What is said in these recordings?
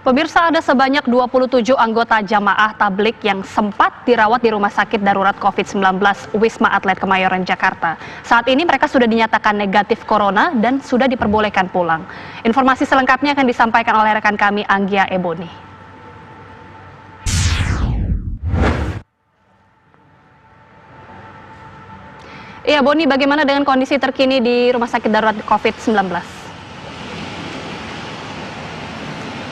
Pemirsa, ada sebanyak 27 anggota jamaah tablik yang sempat dirawat di Rumah Sakit Darurat COVID-19 Wisma Atlet Kemayoran, Jakarta. Saat ini mereka sudah dinyatakan negatif corona dan sudah diperbolehkan pulang. Informasi selengkapnya akan disampaikan oleh rekan kami Anggia Ebony. Iya, Boni, bagaimana dengan kondisi terkini di Rumah Sakit Darurat COVID-19?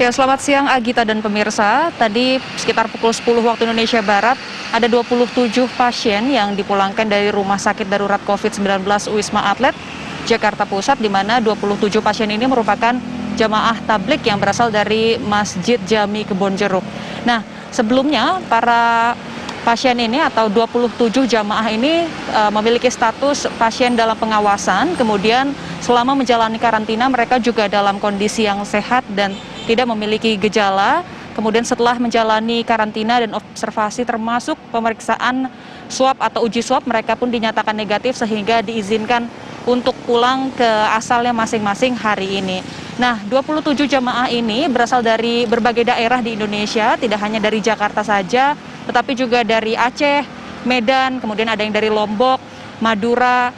Ya, selamat siang Agita dan pemirsa. Tadi sekitar pukul 10 waktu Indonesia Barat, ada 27 pasien yang dipulangkan dari Rumah Sakit Darurat COVID-19 Wisma Atlet, Jakarta Pusat, di mana 27 pasien ini merupakan jamaah tablik yang berasal dari Masjid Jami Kebonjeruk. Nah, sebelumnya para pasien ini atau 27 jamaah ini memiliki status pasien dalam pengawasan, kemudian selama menjalani karantina mereka juga dalam kondisi yang sehat dan tidak memiliki gejala. Kemudian setelah menjalani karantina dan observasi termasuk pemeriksaan swab atau uji swab, mereka pun dinyatakan negatif sehingga diizinkan untuk pulang ke asalnya masing-masing hari ini. Nah, 27 jamaah ini berasal dari berbagai daerah di Indonesia, tidak hanya dari Jakarta saja, tetapi juga dari Aceh, Medan, kemudian ada yang dari Lombok, Madura,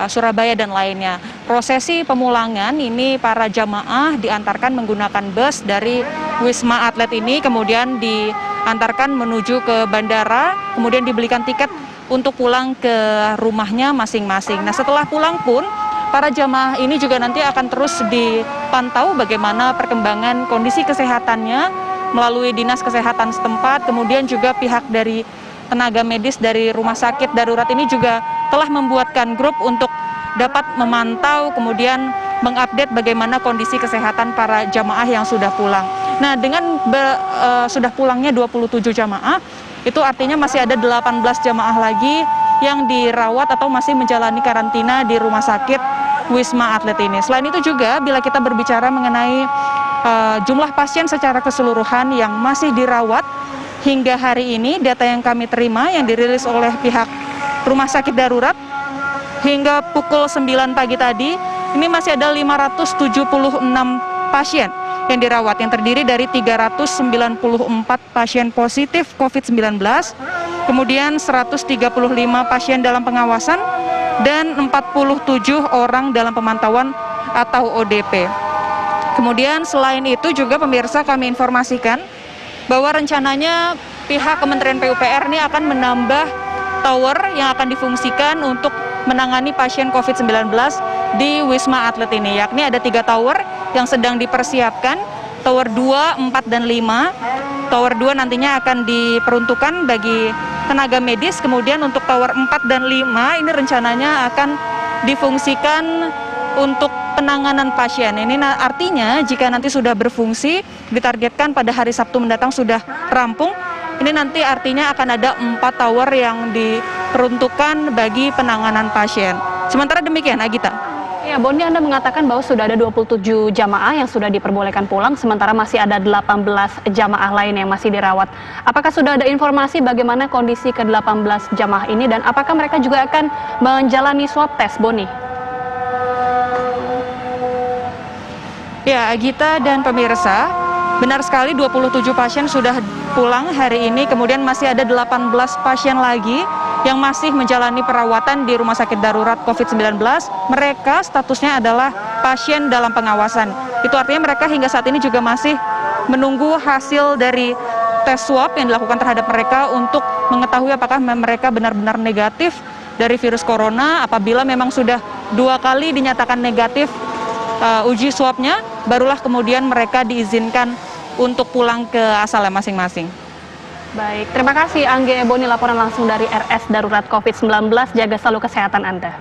Surabaya, dan lainnya. Prosesi pemulangan ini para jamaah diantarkan menggunakan bus dari Wisma Atlet ini, kemudian diantarkan menuju ke bandara, kemudian dibelikan tiket untuk pulang ke rumahnya masing-masing. Nah, setelah pulang pun para jamaah ini juga nanti akan terus dipantau bagaimana perkembangan kondisi kesehatannya melalui dinas kesehatan setempat, kemudian juga pihak dari tenaga medis dari Rumah Sakit Darurat ini juga telah membuatkan grup untuk dapat memantau kemudian mengupdate bagaimana kondisi kesehatan para jamaah yang sudah pulang. Nah, dengan sudah pulangnya 27 jamaah, itu artinya masih ada 18 jamaah lagi yang dirawat atau masih menjalani karantina di Rumah Sakit Wisma Atlet ini. Selain itu juga bila kita berbicara mengenai jumlah pasien secara keseluruhan yang masih dirawat hingga hari ini, data yang kami terima yang dirilis oleh pihak Rumah Sakit Darurat hingga pukul 9 pagi tadi, ini masih ada 576 pasien yang dirawat, yang terdiri dari 394 pasien positif COVID-19, kemudian 135 pasien dalam pengawasan, dan 47 orang dalam pemantauan atau ODP. Kemudian selain itu juga pemirsa, kami informasikan bahwa rencananya pihak Kementerian PUPR ini akan menambah tower yang akan difungsikan untuk menangani pasien COVID-19 di Wisma Atlet ini, yakni ada 3 tower yang sedang dipersiapkan, tower 2, 4, dan 5. Tower 2 nantinya akan diperuntukkan bagi tenaga medis, kemudian untuk tower 4 dan 5 ini rencananya akan difungsikan untuk penanganan pasien. Ini artinya jika nanti sudah berfungsi, ditargetkan pada hari Sabtu mendatang sudah rampung, ini nanti artinya akan ada 4 tower yang diperuntukkan bagi penanganan pasien. Sementara demikian, Agita. Ya, Boni, Anda mengatakan bahwa sudah ada 27 jamaah yang sudah diperbolehkan pulang, sementara masih ada 18 jamaah lain yang masih dirawat. Apakah sudah ada informasi bagaimana kondisi ke-18 jamaah ini dan apakah mereka juga akan menjalani swab test, Boni? Ya, Agita dan pemirsa, benar sekali 27 pasien sudah pulang hari ini, kemudian masih ada 18 pasien lagi yang masih menjalani perawatan di Rumah Sakit Darurat COVID-19. Mereka statusnya adalah pasien dalam pengawasan. Itu artinya mereka hingga saat ini juga masih menunggu hasil dari tes swab yang dilakukan terhadap mereka untuk mengetahui apakah mereka benar-benar negatif dari virus corona. Apabila memang sudah 2 kali dinyatakan negatif uji swabnya, barulah kemudian mereka diizinkan untuk pulang ke asalnya masing-masing. Baik, terima kasih Anggia Ebony, laporan langsung dari RS Darurat COVID-19. Jaga selalu kesehatan Anda.